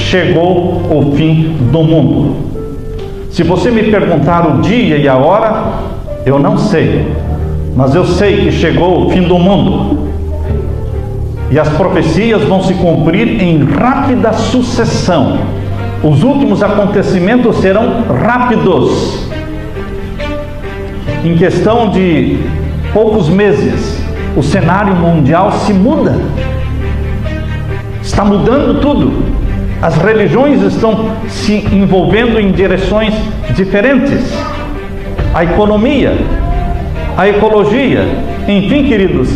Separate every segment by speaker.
Speaker 1: chegou o fim do mundo. Se você me perguntar o dia e a hora, eu não sei, mas eu sei que chegou o fim do mundo. E as profecias vão se cumprir em rápida sucessão. Os últimos acontecimentos serão rápidos. Em questão de poucos meses, o cenário mundial se muda. Está mudando tudo. As religiões estão se envolvendo em direções diferentes. A economia, a ecologia, enfim, queridos,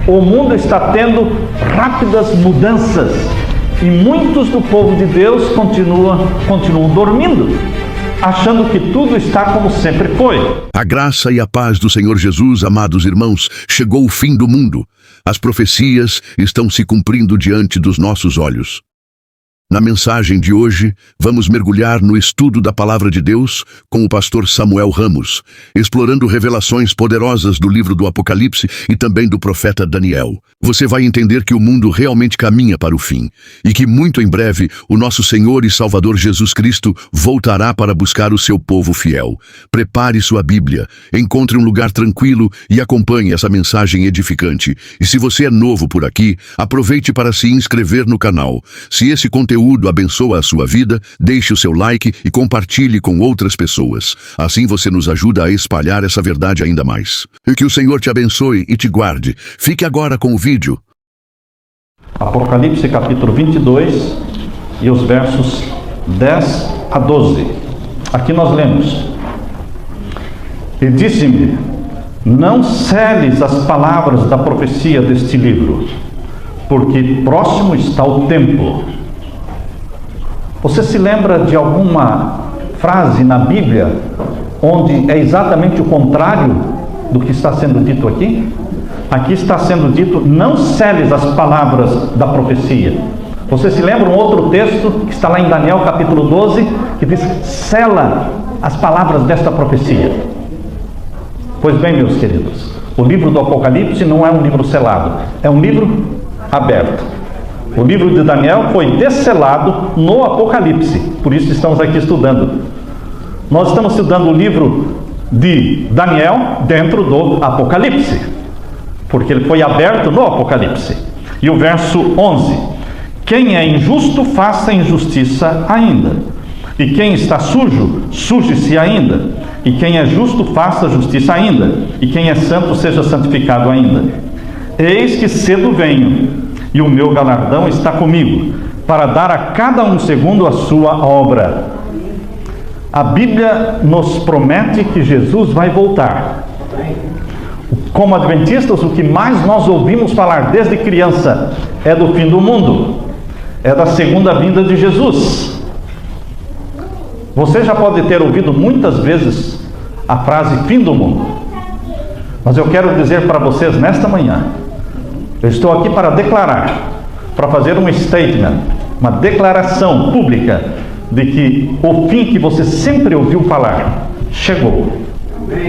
Speaker 1: o mundo está tendo rápidas mudanças e muitos do povo de Deus continuam dormindo, achando que tudo está como sempre foi.
Speaker 2: A graça e a paz do Senhor Jesus, amados irmãos, chegou o fim do mundo. As profecias estão se cumprindo diante dos nossos olhos. Na mensagem de hoje, vamos mergulhar no estudo da Palavra de Deus com o pastor Samuel Ramos, explorando revelações poderosas do livro do Apocalipse e também do profeta Daniel. Você vai entender que o mundo realmente caminha para o fim e que muito em breve o nosso Senhor e Salvador Jesus Cristo voltará para buscar o seu povo fiel. Prepare sua Bíblia, encontre um lugar tranquilo e acompanhe essa mensagem edificante. E se você é novo por aqui, aproveite para se inscrever no canal. Se esse conteúdo abençoa a sua vida, deixe o seu like e compartilhe com outras pessoas. Assim você nos ajuda a espalhar essa verdade ainda mais. E que o Senhor te abençoe e te guarde. Fique agora com o vídeo.
Speaker 1: Apocalipse capítulo 22 e os versos 10 a 12. Aqui nós lemos: E disse-me, não seles as palavras da profecia deste livro, porque próximo está o tempo. Você se lembra de alguma frase na Bíblia onde é exatamente o contrário do que está sendo dito aqui? Aqui está sendo dito, não seles as palavras da profecia. Você se lembra um outro texto que está lá em Daniel capítulo 12, que diz, sela as palavras desta profecia. Pois bem, meus queridos, o livro do Apocalipse não é um livro selado, é um livro aberto. O livro de Daniel foi desselado no Apocalipse, por isso estamos aqui estudando. Nós estamos estudando o livro de Daniel dentro do Apocalipse, porque ele foi aberto no Apocalipse. E o verso 11: Quem é injusto, faça injustiça ainda. E quem está sujo, suje-se ainda. E quem é justo, faça justiça ainda. E quem é santo, seja santificado ainda. Eis que cedo venho, e o meu galardão está comigo, para dar a cada um segundo a sua obra. A Bíblia nos promete que Jesus vai voltar. Como adventistas, o que mais nós ouvimos falar desde criança é do fim do mundo, é da segunda vinda de Jesus. Você já pode ter ouvido muitas vezes a frase fim do mundo, mas eu quero dizer para vocês nesta manhã, eu estou aqui para declarar, para fazer um statement, uma declaração pública de que o fim que você sempre ouviu falar chegou.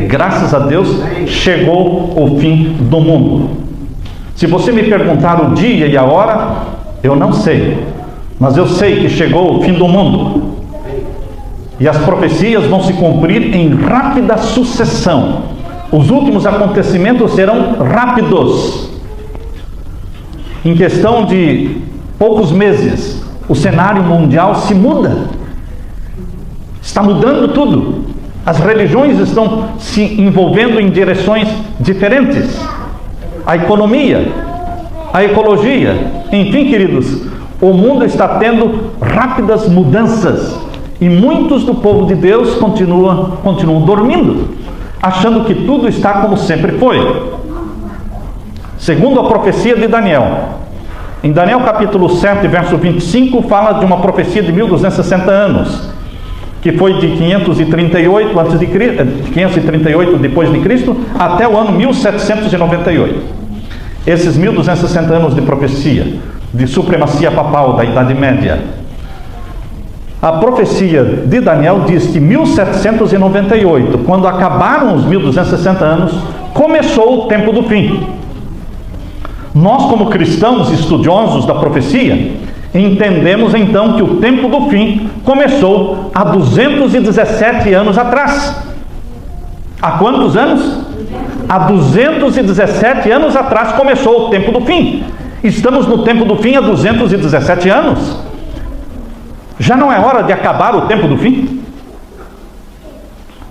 Speaker 1: Graças a Deus, chegou o fim do mundo. Se você me perguntar o dia e a hora, eu não sei, mas eu sei que chegou o fim do mundo. E as profecias vão se cumprir em rápida sucessão. Os últimos acontecimentos serão rápidos. Em questão de poucos meses, o cenário mundial se muda. Está mudando tudo. As religiões estão se envolvendo em direções diferentes. A economia, a ecologia, enfim, queridos, o mundo está tendo rápidas mudanças. E muitos do povo de Deus continuam dormindo, achando que tudo está como sempre foi. Segundo a profecia de Daniel, em Daniel capítulo 7, verso 25, fala de uma profecia de 1260 anos, que foi de 538 depois de Cristo até o ano 1798. Esses 1260 anos de profecia, de supremacia papal da Idade Média. A profecia de Daniel diz que 1798, quando acabaram os 1260 anos, começou o tempo do fim. Nós, como cristãos estudiosos da profecia, Entendemos então que o tempo do fim começou há 217 anos atrás. Há quantos anos? Há 217 anos atrás começou o tempo do fim. Estamos no tempo do fim há 217 anos. Já não é hora de acabar o tempo do fim?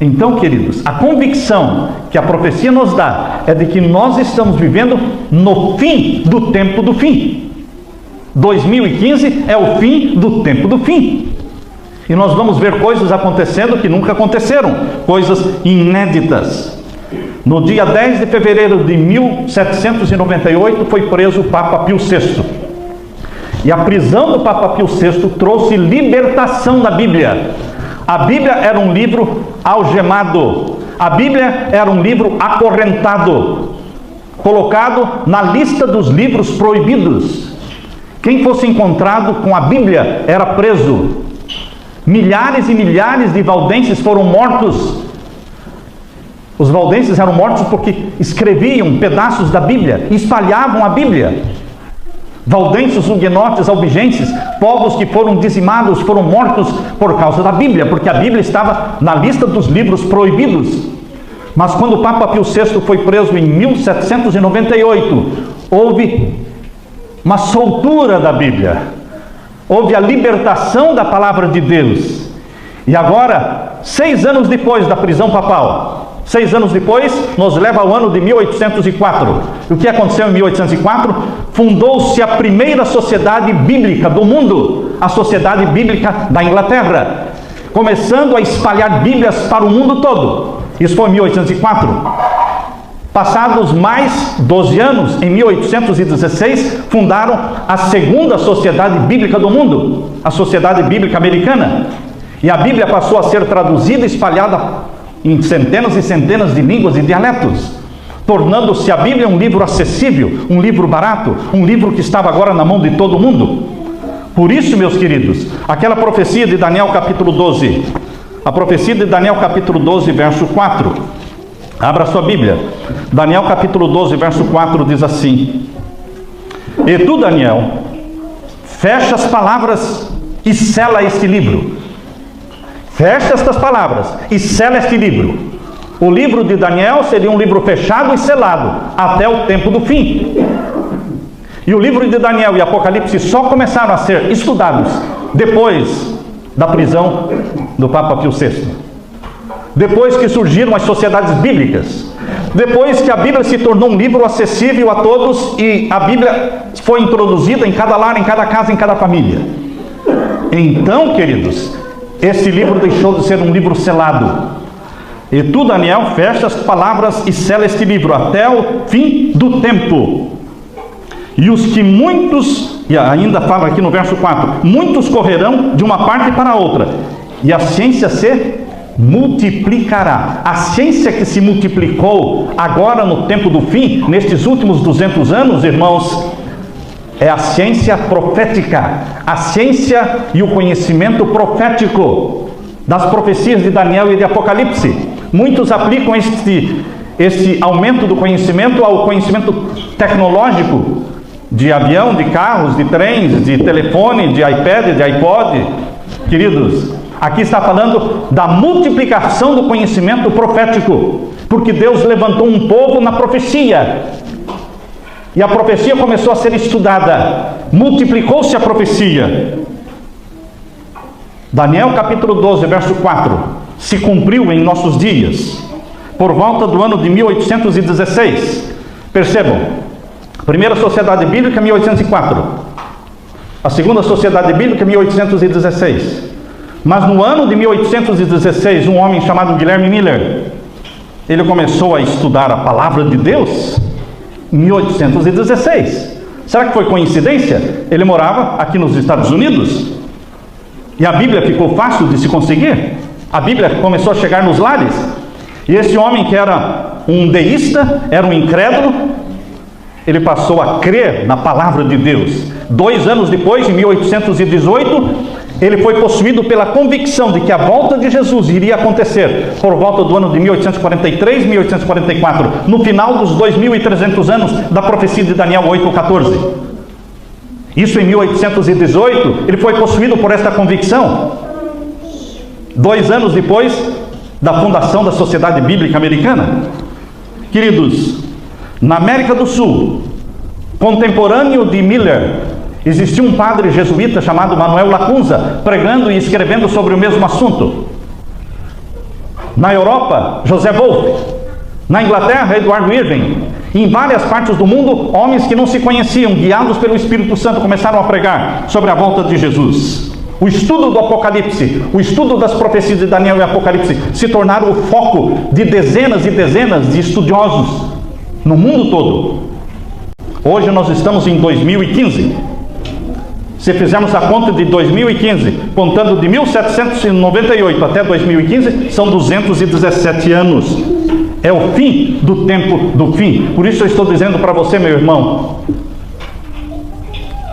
Speaker 1: Então, queridos, a convicção que a profecia nos dá é de que nós estamos vivendo no fim do tempo do fim. 2015 é o fim do tempo do fim. E nós vamos ver coisas acontecendo que nunca aconteceram, coisas inéditas. No dia 10 de fevereiro de 1798 foi preso o Papa Pio VI. E a prisão do Papa Pio VI trouxe libertação da Bíblia. A Bíblia era um livro algemado. A Bíblia era um livro acorrentado, colocado na lista dos livros proibidos. Quem fosse encontrado com a Bíblia era preso. Milhares e milhares de valdenses foram mortos. Os valdenses eram mortos porque escreviam pedaços da Bíblia, espalhavam a Bíblia. Valdenses, huguenotes, albigenses, povos que foram dizimados, foram mortos por causa da Bíblia, porque a Bíblia estava na lista dos livros proibidos. Mas quando o Papa Pio VI foi preso em 1798, houve uma soltura da Bíblia, houve a libertação da palavra de Deus. E agora, 6 anos depois da prisão papal, 6 anos depois, nos leva ao ano de 1804. E o que aconteceu em 1804? Fundou-se a primeira sociedade bíblica do mundo, a Sociedade Bíblica da Inglaterra, começando a espalhar Bíblias para o mundo todo. Isso foi em 1804. Passados mais 12 anos, em 1816, fundaram a segunda sociedade bíblica do mundo, a Sociedade Bíblica Americana. E a Bíblia passou a ser traduzida e espalhada em centenas e centenas de línguas e dialetos, tornando-se a Bíblia um livro acessível, um livro barato, um livro que estava agora na mão de todo mundo. Por isso, meus queridos, aquela profecia de Daniel capítulo 12, a profecia de Daniel capítulo 12, verso 4, abra sua Bíblia. Daniel capítulo 12, verso 4 diz assim: E tu, Daniel, fecha as palavras e sela este livro. Fecha estas palavras e sela este livro. O livro de Daniel seria um livro fechado e selado até o tempo do fim. E o livro de Daniel e Apocalipse só começaram a ser estudados depois da prisão do Papa Pio VI. Depois que surgiram as sociedades bíblicas, depois que a Bíblia se tornou um livro acessível a todos e a Bíblia foi introduzida em cada lar, em cada casa, em cada família. Então, queridos, esse livro deixou de ser um livro selado. E tu, Daniel, fecha as palavras e sela este livro até o fim do tempo. E os que muitos, e ainda fala aqui no verso 4, muitos correrão de uma parte para a outra, e a ciência se multiplicará. A ciência que se multiplicou agora no tempo do fim, nestes últimos 200 anos, irmãos, é a ciência profética, a ciência e o conhecimento profético das profecias de Daniel e de Apocalipse. Muitos aplicam este aumento do conhecimento ao conhecimento tecnológico, de avião, de carros, de trens, de telefone, de iPad, de iPod. Queridos, aqui está falando da multiplicação do conhecimento profético, porque Deus levantou um povo na profecia, e a profecia começou a ser estudada, multiplicou-se a profecia. Daniel capítulo 12, verso 4, se cumpriu em nossos dias, por volta do ano de 1816. Percebam, a primeira sociedade bíblica, 1804, a segunda sociedade bíblica, 1816. Mas no ano de 1816, um homem chamado Guilherme Miller, ele começou a estudar a palavra de Deus em 1816. Será que foi coincidência? Ele morava aqui nos Estados Unidos e a Bíblia ficou fácil de se conseguir. A Bíblia começou a chegar nos lares. E esse homem, que era um deísta, era um incrédulo, ele passou a crer na palavra de Deus. 2 anos depois, em 1818, ele foi possuído pela convicção de que a volta de Jesus iria acontecer por volta do ano de 1843, 1844, no final dos 2.300 anos da profecia de Daniel 8:14. Isso em 1818, ele foi possuído por esta convicção. 2 anos depois da fundação da Sociedade Bíblica Americana. Queridos, na América do Sul, contemporâneo de Miller, existia um padre jesuíta chamado Manuel Lacunza, pregando e escrevendo sobre o mesmo assunto. Na Europa, José Wolff. Na Inglaterra, Edward Irving. Em várias partes do mundo, homens que não se conheciam, guiados pelo Espírito Santo, começaram a pregar sobre a volta de Jesus. O estudo do Apocalipse, o estudo das profecias de Daniel e Apocalipse se tornaram o foco de dezenas e dezenas de estudiosos no mundo todo. Hoje nós estamos em 2015. Se fizermos a conta de 2015, contando de 1798 até 2015, são 217 anos. É o fim do tempo do fim. Por isso eu estou dizendo para você, meu irmão,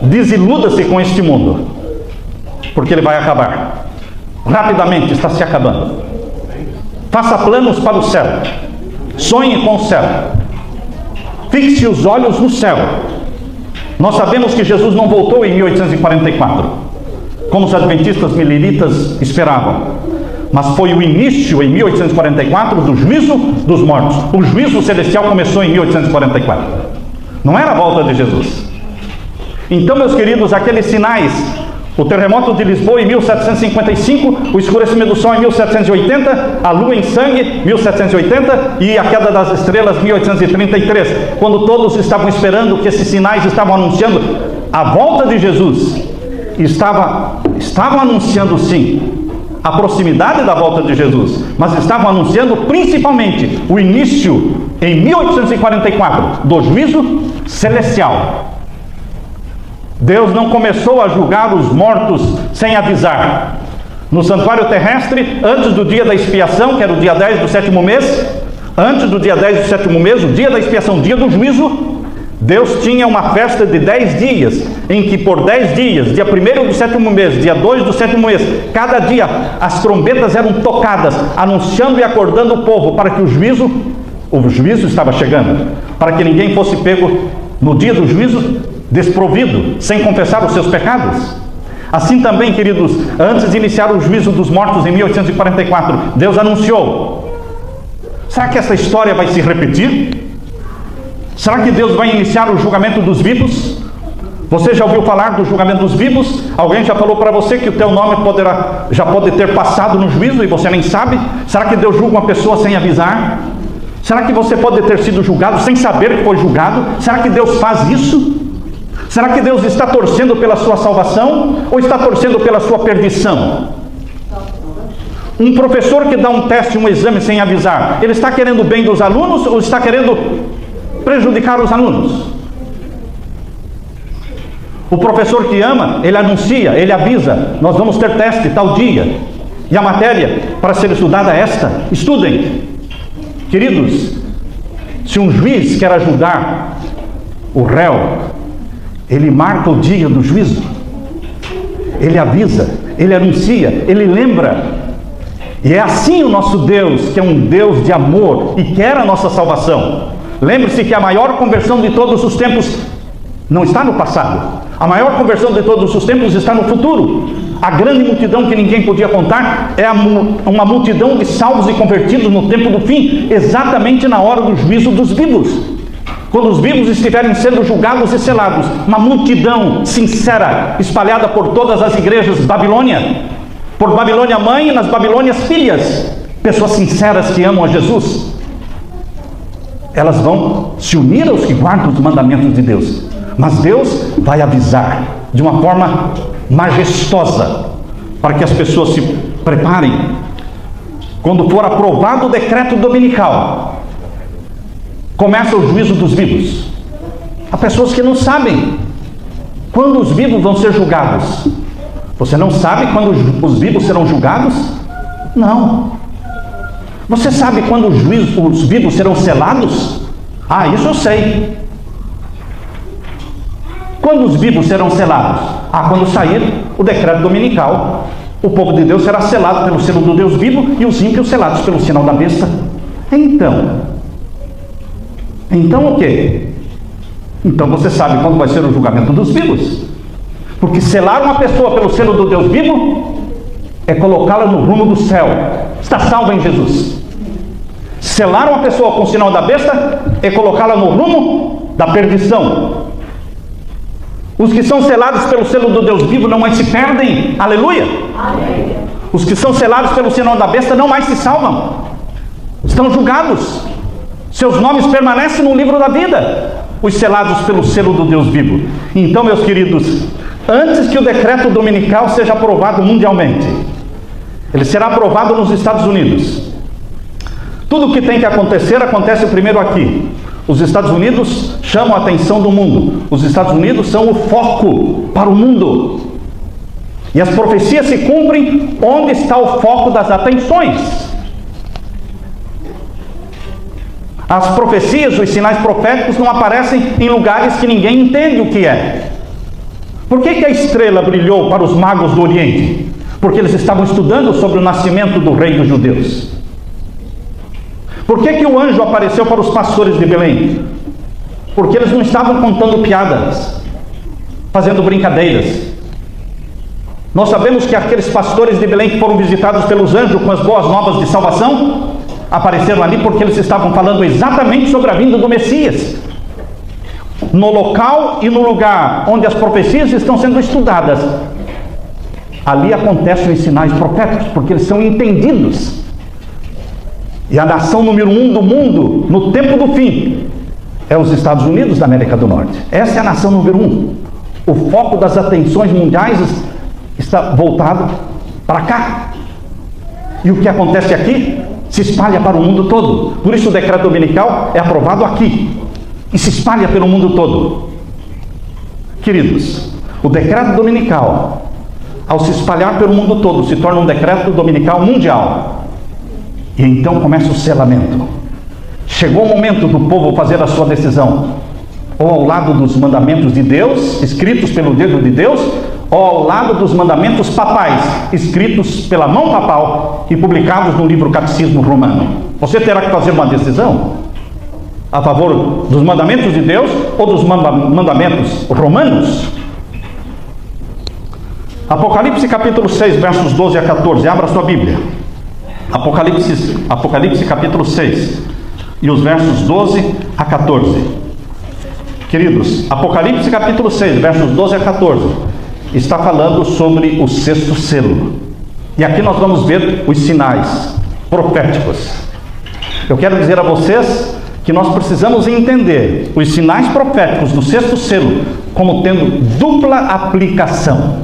Speaker 1: desiluda-se com este mundo, porque ele vai acabar. Rapidamente está se acabando. Faça planos para o céu. Sonhe com o céu. Fixe os olhos no céu. Nós sabemos que Jesus não voltou em 1844, como os adventistas mileritas esperavam. Mas foi o início em 1844 do juízo dos mortos. O juízo celestial começou em 1844. Não era a volta de Jesus. Então, meus queridos, aqueles sinais, o terremoto de Lisboa em 1755, o escurecimento do sol em 1780, a lua em sangue, 1780, e a queda das estrelas, 1833, quando todos estavam esperando, que esses sinais estavam anunciando a volta de Jesus, estavam anunciando sim a proximidade da volta de Jesus, mas estavam anunciando principalmente o início em 1844 do juízo celestial. Deus não começou a julgar os mortos sem avisar. No santuário terrestre, antes do dia da expiação, que era o dia 10 do 7º mês, antes do dia 10 do 7º mês, o dia da expiação, o dia do juízo, Deus tinha uma festa de 10 dias, em que por 10 dias, dia 1º do 7º mês, dia 2 do 7º mês, cada dia as trombetas eram tocadas, anunciando e acordando o povo para que o juízo estava chegando, para que ninguém fosse pego no dia do juízo desprovido, sem confessar os seus pecados. Assim também, queridos, antes de iniciar o juízo dos mortos em 1844, Deus anunciou. Será que essa história vai se repetir? Será que Deus vai iniciar o julgamento dos vivos? Você já ouviu falar do julgamento dos vivos? Alguém já falou para você que o teu nome já pode ter passado no juízo e você nem sabe? Será que Deus julga uma pessoa sem avisar? Será que você pode ter sido julgado sem saber que foi julgado? Será que Deus faz isso? Será que Deus está torcendo pela sua salvação ou está torcendo pela sua perdição? Um professor que dá um teste, um exame sem avisar, ele está querendo o bem dos alunos ou está querendo prejudicar os alunos? O professor que ama, ele anuncia, ele avisa: nós vamos ter teste tal dia, e a matéria para ser estudada é esta, estudem. Queridos, se um juiz quer julgar o réu, ele marca o dia do juízo, ele avisa, ele anuncia, ele lembra. E é assim o nosso Deus, que é um Deus de amor e quer a nossa salvação. Lembre-se que a maior conversão de todos os tempos não está no passado. A maior conversão de todos os tempos está no futuro. A grande multidão que ninguém podia contar é uma multidão de salvos e convertidos no tempo do fim, exatamente na hora do juízo dos vivos. Quando os vivos estiverem sendo julgados e selados, uma multidão sincera, espalhada por todas as igrejas de Babilônia, por Babilônia mãe e nas Babilônias filhas, pessoas sinceras que amam a Jesus, elas vão se unir aos que guardam os mandamentos de Deus. Mas Deus vai avisar de uma forma majestosa, para que as pessoas se preparem. Quando for aprovado o decreto dominical, começa o juízo dos vivos. Há pessoas que não sabem quando os vivos vão ser julgados. Você não sabe quando os vivos serão julgados? Não. Você sabe quando os vivos serão selados? Ah, isso eu sei. Quando os vivos serão selados? Ah, quando sair o decreto dominical, o povo de Deus será selado pelo selo do Deus vivo e os ímpios selados pelo sinal da besta. Então o quê? Então você sabe quando vai ser o julgamento dos vivos. Porque selar uma pessoa pelo selo do Deus vivo é colocá-la no rumo do céu. Está salva em Jesus. Selar uma pessoa com o sinal da besta é colocá-la no rumo da perdição. Os que são selados pelo selo do Deus vivo não mais se perdem. Aleluia! Amém. Os que são selados pelo sinal da besta não mais se salvam. Estão julgados. Seus nomes permanecem no livro da vida. Os selados pelo selo do Deus vivo. Então, meus queridos, antes que o decreto dominical seja aprovado mundialmente, ele será aprovado nos Estados Unidos. Tudo o que tem que acontecer, acontece primeiro aqui. Os Estados Unidos chamam a atenção do mundo. Os Estados Unidos são o foco para o mundo. E as profecias se cumprem onde está o foco das atenções. As profecias, os sinais proféticos não aparecem em lugares que ninguém entende o que é. Por que a estrela brilhou para os magos do Oriente? Porque eles estavam estudando sobre o nascimento do rei dos judeus. Por que o anjo apareceu para os pastores de Belém? Porque eles não estavam contando piadas, fazendo brincadeiras. Nós sabemos que aqueles pastores de Belém que foram visitados pelos anjos com as boas novas de salvação, apareceram ali porque eles estavam falando exatamente sobre a vinda do Messias. No local e no lugar onde as profecias estão sendo estudadas, ali acontecem os sinais proféticos, porque eles são entendidos. E a nação número 1 do mundo, no tempo do fim, é os Estados Unidos da América do Norte. Essa é a nação número 1. O foco das atenções mundiais está voltado para cá. E o que acontece aqui se espalha para o mundo todo. Por isso o decreto dominical é aprovado aqui e se espalha pelo mundo todo. Queridos, o decreto dominical, ao se espalhar pelo mundo todo, se torna um decreto dominical mundial. E então começa o selamento. Chegou o momento do povo fazer a sua decisão, ou ao lado dos mandamentos de Deus, escritos pelo dedo de Deus, ou ao lado dos mandamentos papais, escritos pela mão papal e publicados no livro Catecismo Romano. Você terá que fazer uma decisão a favor dos mandamentos de Deus ou dos mandamentos romanos. Apocalipse capítulo 6, versos 12 a 14. Abra sua Bíblia. Apocalipse capítulo 6 e os versos 12 a 14. Queridos, Apocalipse capítulo 6, versos 12 a 14 está falando sobre o sexto selo. E aqui nós vamos ver os sinais proféticos. Eu quero dizer a vocês que nós precisamos entender os sinais proféticos do sexto selo como tendo dupla aplicação.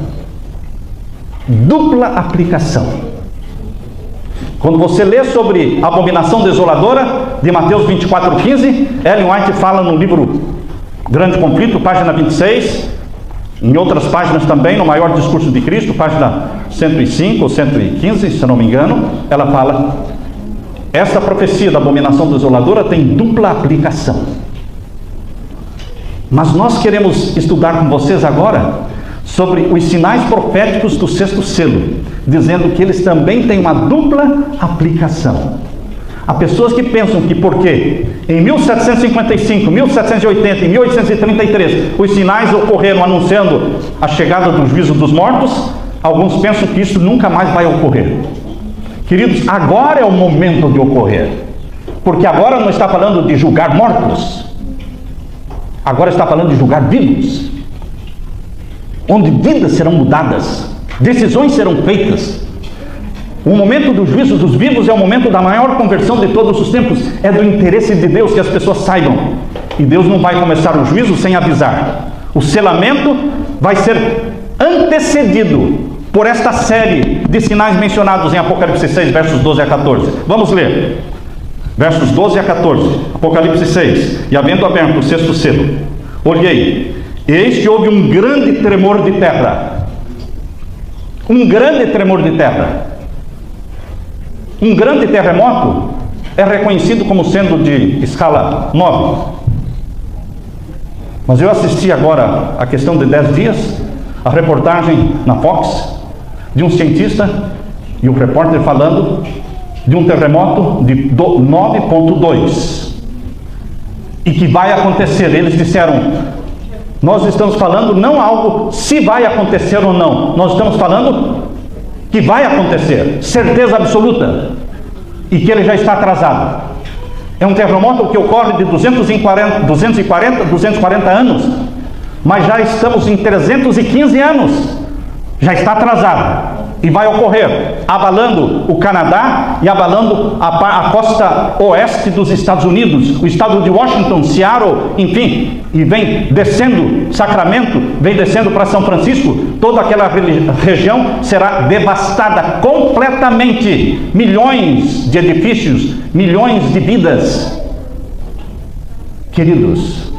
Speaker 1: Dupla aplicação. Quando você lê sobre a abominação desoladora de Mateus 24:15, Ellen White fala no livro Grande Conflito, página 26, em outras páginas também, no Maior Discurso de Cristo, página 105 ou 115, se eu não me engano, ela fala: esta profecia da abominação desoladora tem dupla aplicação. Mas nós queremos estudar com vocês agora sobre os sinais proféticos do sexto selo, dizendo que eles também têm uma dupla aplicação. Há pessoas que pensam que porque em 1755, 1780 e 1833 os sinais ocorreram anunciando a chegada do juízo dos mortos, alguns pensam que isso nunca mais vai ocorrer. Queridos, agora é o momento de ocorrer, porque agora não está falando de julgar mortos, agora está falando de julgar vivos, onde vidas serão mudadas, decisões serão feitas. O momento do juízo dos vivos é o momento da maior conversão de todos os tempos. É do interesse de Deus que as pessoas saibam. E Deus não vai começar o juízo sem avisar. O selamento vai ser antecedido por esta série de sinais mencionados em Apocalipse 6, versos 12 a 14. Vamos ler. Versos 12 a 14. Apocalipse 6. E havendo aberto o sexto selo, olhei, eis que houve um grande tremor de terra. Um grande tremor de terra. Um grande terremoto é reconhecido como sendo de escala 9. Mas eu assisti agora, a questão de 10 dias, a reportagem na Fox de um cientista e o repórter falando de um terremoto de 9,2 e que vai acontecer. Eles disseram, Nós estamos falando não algo se vai acontecer ou não. Nós estamos falando que vai acontecer, certeza absoluta, e que ele já está atrasado. É um terremoto que ocorre de 240 anos, mas já estamos em 315 anos. Já está atrasado. E vai ocorrer, abalando o Canadá e abalando a costa oeste dos Estados Unidos, o estado de Washington, Seattle, enfim, e vem descendo Sacramento, vem descendo para São Francisco. Toda aquela região será devastada completamente. Milhões de edifícios, milhões de vidas. Queridos,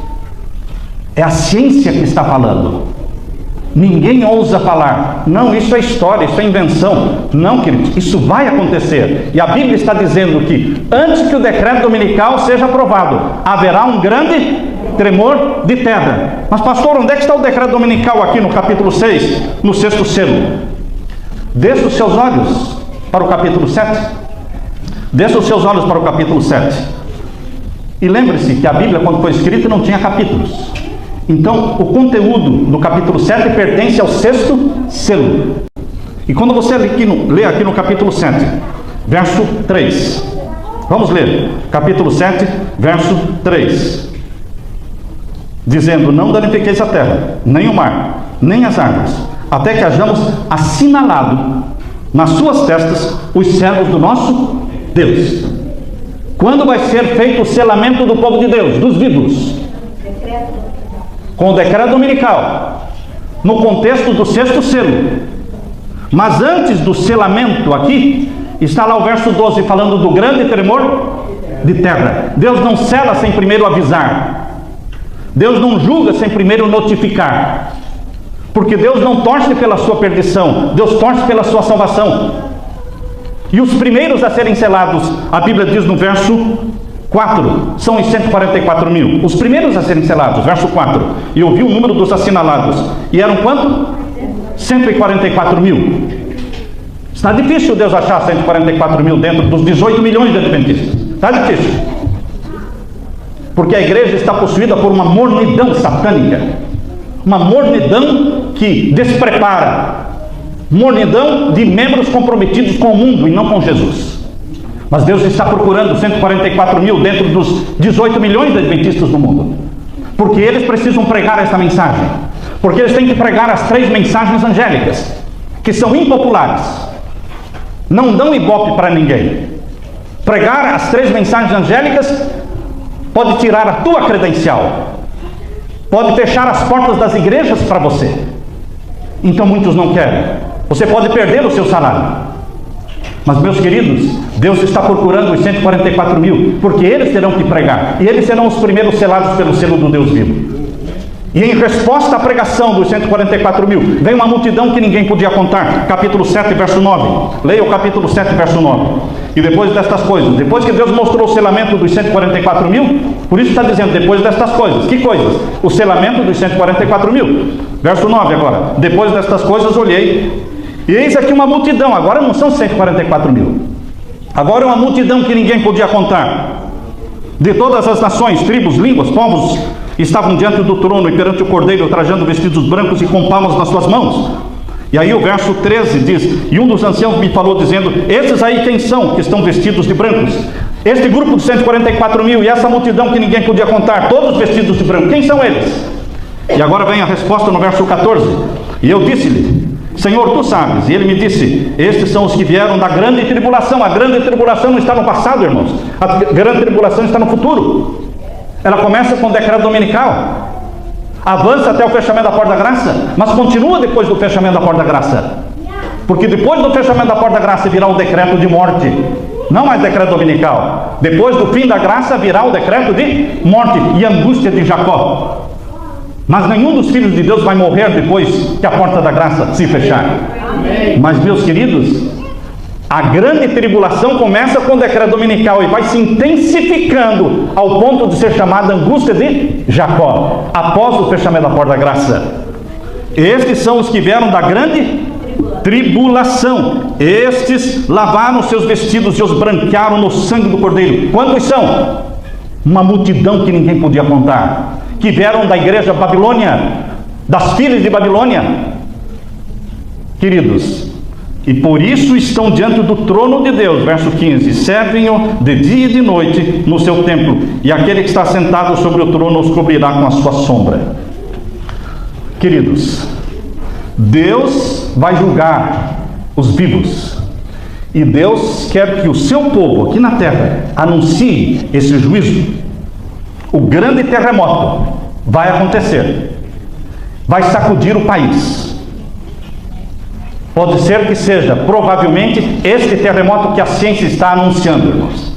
Speaker 1: é a ciência que está falando. Ninguém ousa falar, não, isso é história, isso é invenção. Não, queridos, isso vai acontecer. E a Bíblia está dizendo que antes que o decreto dominical seja aprovado, haverá um grande tremor de terra. Mas pastor, onde é que está o decreto dominical aqui no capítulo 6, no 6º selo? Desça os seus olhos para o capítulo 7. Desça os seus olhos para o capítulo 7. E lembre-se que a Bíblia, quando foi escrita, não tinha capítulos. Então, o conteúdo do capítulo 7 pertence ao 6º selo. E quando você lê aqui no capítulo 7, verso 3. Vamos ler, capítulo 7, verso 3. Dizendo, não danifiqueis a terra, nem o mar, nem as árvores, até que hajamos assinalado nas suas testas os servos do nosso Deus. Quando vai ser feito o selamento do povo de Deus, dos vivos? Com o decreto dominical, no contexto do 6º selo. Mas antes do selamento aqui, está lá o verso 12, falando do grande tremor de terra. Deus não sela sem primeiro avisar. Deus não julga sem primeiro notificar. Porque Deus não torce pela sua perdição, Deus torce pela sua salvação. E os primeiros a serem selados, a Bíblia diz no verso 4, são os 144 mil. Os primeiros a serem selados, verso 4. E eu vi o número dos assinalados. E eram quanto? 144 mil. Está difícil Deus achar 144 mil dentro dos 18 milhões de adventistas. Está difícil. Porque a igreja está possuída por uma mornidão satânica. Uma mornidão que desprepara. Mornidão de membros comprometidos com o mundo e não com Jesus. Mas Deus está procurando 144 mil dentro dos 18 milhões de adventistas do mundo. Porque eles precisam pregar essa mensagem. Porque eles têm que pregar as 3 mensagens angélicas, que são impopulares. Não dão ibope para ninguém. Pregar as 3 mensagens angélicas pode tirar a tua credencial. Pode fechar as portas das igrejas para você. Então muitos não querem. Você pode perder o seu salário. Mas, meus queridos, Deus está procurando os 144 mil, porque eles terão que pregar, e eles serão os primeiros selados pelo selo do Deus vivo. E em resposta à pregação dos 144 mil, vem uma multidão que ninguém podia contar. Capítulo 7, verso 9. Leia o capítulo 7, verso 9. E depois destas coisas, depois que Deus mostrou o selamento dos 144 mil, por isso está dizendo, depois destas coisas. Que coisas? O selamento dos 144 mil. Verso 9 agora. Depois destas coisas olhei, e eis aqui uma multidão. Agora não são 144 mil. Agora é uma multidão que ninguém podia contar. De todas as nações, tribos, línguas, povos, estavam diante do trono e perante o Cordeiro, trajando vestidos brancos e com palmas nas suas mãos. E aí o verso 13 diz, e um dos anciãos me falou dizendo, esses aí quem são que estão vestidos de brancos? Este grupo de 144 mil e essa multidão que ninguém podia contar, todos vestidos de branco, quem são eles? E agora vem a resposta no verso 14. E eu disse-lhe, Senhor, tu sabes. E ele me disse, estes são os que vieram da grande tribulação. A grande tribulação não está no passado, irmãos. A grande tribulação está no futuro. Ela começa com o decreto dominical, avança até o fechamento da porta da graça, mas continua depois do fechamento da porta da graça. Porque depois do fechamento da porta da graça virá o decreto de morte. Não mais decreto dominical. Depois do fim da graça virá o decreto de morte e angústia de Jacó. Mas nenhum dos filhos de Deus vai morrer depois que a porta da graça se fechar. Amém. Mas, meus queridos, a grande tribulação começa com o decreto dominical e vai se intensificando ao ponto de ser chamada angústia de Jacó, após o fechamento da porta da graça. Estes são os que vieram da grande tribulação. Estes lavaram seus vestidos e os branquearam no sangue do Cordeiro. Quantos são? uma multidão que ninguém podia contar, que vieram da igreja Babilônia, das filhas de Babilônia. Queridos, e por isso estão diante do trono de Deus, verso 15, servem-o de dia e de noite no seu templo, e aquele que está sentado sobre o trono os cobrirá com a sua sombra. Queridos, Deus vai julgar os vivos, e Deus quer que o seu povo aqui na terra anuncie esse juízo. O grande terremoto vai acontecer, vai sacudir o país. Pode ser que seja, provavelmente, este terremoto que a ciência está anunciando, irmãos.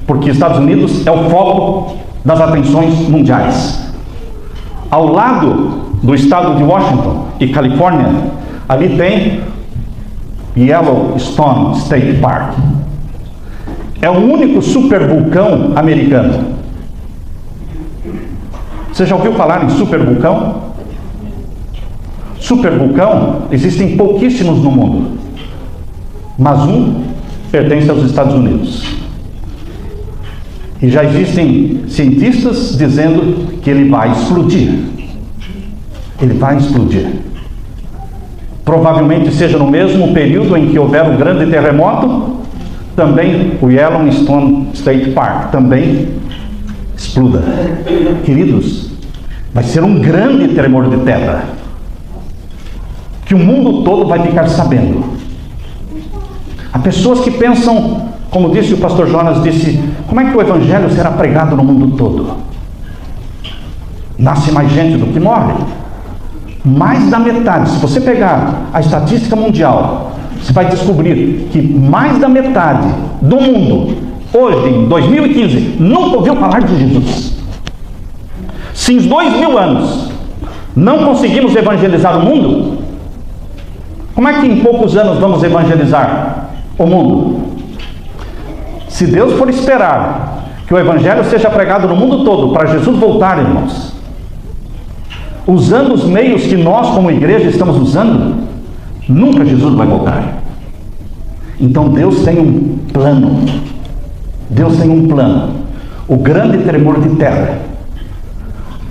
Speaker 1: Porque Estados Unidos é o foco das atenções mundiais. Ao lado do estado de Washington e Califórnia, ali tem Yellowstone State Park. É o único supervulcão americano. Você já ouviu falar em supervulcão? Supervulcão, existem pouquíssimos no mundo, mas um pertence aos Estados Unidos. E já existem cientistas dizendo que ele vai explodir. Ele vai explodir. Provavelmente seja no mesmo período em que houver um grande terremoto, também o Yellowstone State Park também exploda. Queridos, vai ser um grande tremor de terra, que o mundo todo vai ficar sabendo. Há pessoas que pensam, como disse o pastor Jonas, disse, como é que o evangelho será pregado no mundo todo? Nasce mais gente do que morre. Mais da metade, se você pegar a estatística mundial, você vai descobrir que mais da metade do mundo, hoje, em 2015, nunca ouviu falar de Jesus. Se em 2000 anos não conseguimos evangelizar o mundo, como é que em poucos anos vamos evangelizar o mundo? Se Deus for esperar que o evangelho seja pregado no mundo todo para Jesus voltar, irmãos, usando os meios que nós como igreja estamos usando, nunca Jesus vai voltar. Então Deus tem um plano. Deus tem um plano. O grande tremor de terra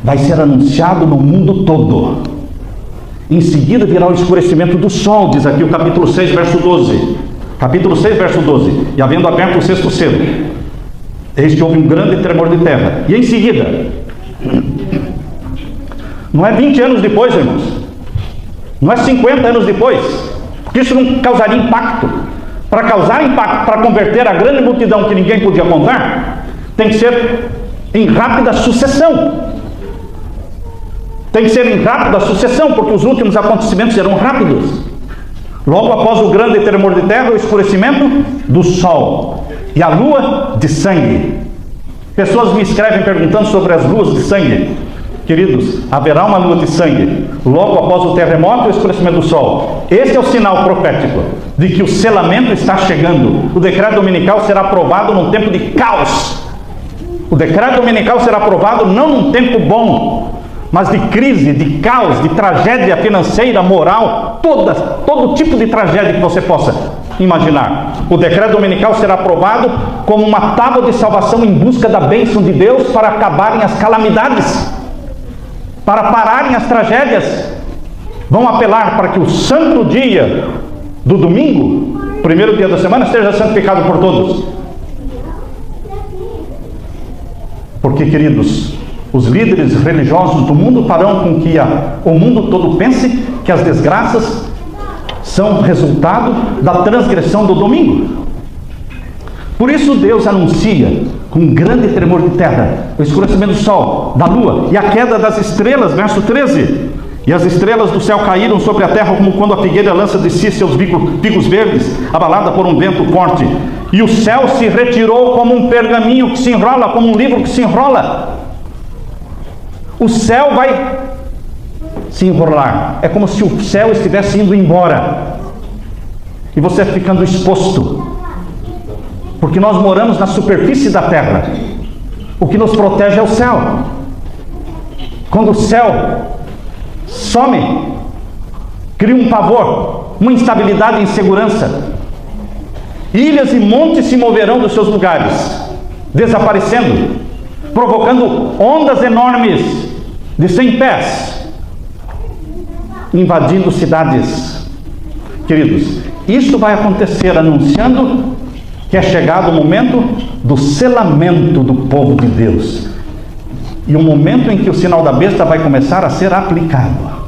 Speaker 1: vai ser anunciado no mundo todo. Em seguida virá o escurecimento do sol, diz aqui o capítulo 6, verso 12. Capítulo 6, verso 12. E havendo aberto o sexto selo, eis que houve um grande tremor de terra. E em seguida, não é 20 anos depois, irmãos, não é 50 anos depois, porque isso não causaria impacto. Para causar impacto, para converter a grande multidão que ninguém podia contar, tem que ser em rápida sucessão. Tem que ser em rápida sucessão, porque os últimos acontecimentos serão rápidos. Logo após o grande tremor de terra, o escurecimento do sol e a lua de sangue. Pessoas me escrevem perguntando sobre as luas de sangue. Queridos, haverá uma lua de sangue logo após o terremoto e o escurecimento do sol. Esse é o sinal profético de que o selamento está chegando. O decreto dominical será aprovado num tempo de caos. O decreto dominical será aprovado não num tempo bom, mas de crise, de caos, de tragédia financeira, moral, todo tipo de tragédia que você possa imaginar. O decreto dominical será aprovado como uma tábua de salvação em busca da bênção de Deus para acabarem as calamidades, para pararem as tragédias. Vão apelar para que o santo dia do domingo, primeiro dia da semana, seja santificado por todos. Porque, queridos, os líderes religiosos do mundo farão com que o mundo todo pense que as desgraças são resultado da transgressão do domingo. Por isso Deus anuncia com um grande tremor de terra o escurecimento do sol, da lua e a queda das estrelas, verso 13. E as estrelas do céu caíram sobre a terra como quando a figueira lança de si seus figos verdes, abalada por um vento forte. E o céu se retirou como um pergaminho que se enrola, como um livro que se enrola. O céu vai se enrolar. É como se o céu estivesse indo embora e você ficando exposto, porque nós moramos na superfície da terra. O que nos protege é o céu. Quando o céu some, cria um pavor, uma instabilidade e insegurança. Ilhas e montes se moverão dos seus lugares, desaparecendo. provocando ondas enormes de 100 pés, invadindo cidades. Queridos, isso vai acontecer anunciando que é chegado o momento do selamento do povo de Deus. E o momento em que o sinal da besta vai começar a ser aplicado.